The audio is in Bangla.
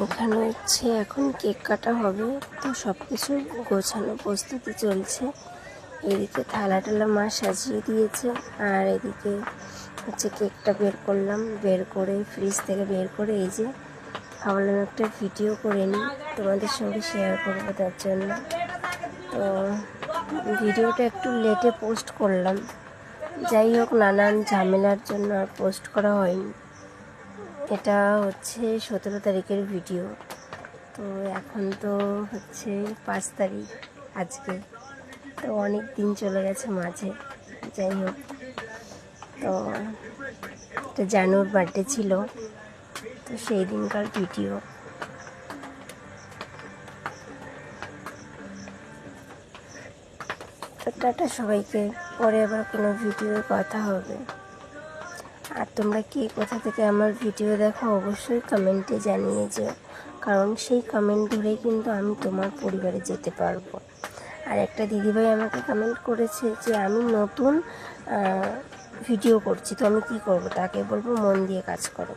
এখানে হচ্ছে এখন কেক কাটা হবে, তো সব কিছু গোছানো প্রস্তুতি চলছে। এদিকে থালা টালা মা সাজিয়ে দিয়েছে, আর এদিকে হচ্ছে কেকটা বের করলাম, বের করে ফ্রিজ থেকে বের করে এই যে ভাবলাম একটা ভিডিও করে নিই, তোমাদের সঙ্গে শেয়ার করবো তার জন্য। তো ভিডিওটা একটু লেটে পোস্ট করলাম, যাই হোক নানান ঝামেলার জন্য আর পোস্ট করা হয়নি। এটা হচ্ছে 17 তারিখের ভিডিও, তো এখন তো হচ্ছে 5 তারিখ আজকে, তো অনেক দিন চলে গেছে মাঝে। যাই হোক, তো এটা জানুর বার্থডে ছিল, তো সেই দিনকার ভিডিও। তো টাটা সবাইকে, পরে আবার কোনো ভিডিওর কথা হবে। আর তোমরা কে কোথা থেকে আমার ভিডিও দেখো অবশ্যই কমেন্টে জানিয়ে যাও, কারণ সেই কমেন্ট ধরেই কিন্তু আমি তোমার পরিবারে যেতে পারবো। আর একটা দিদিভাই আমাকে কমেন্ট করেছে যে আমি নতুন ভিডিও করছি, তো আমি কী করবো? তাকে বলবো মন দিয়ে কাজ করো।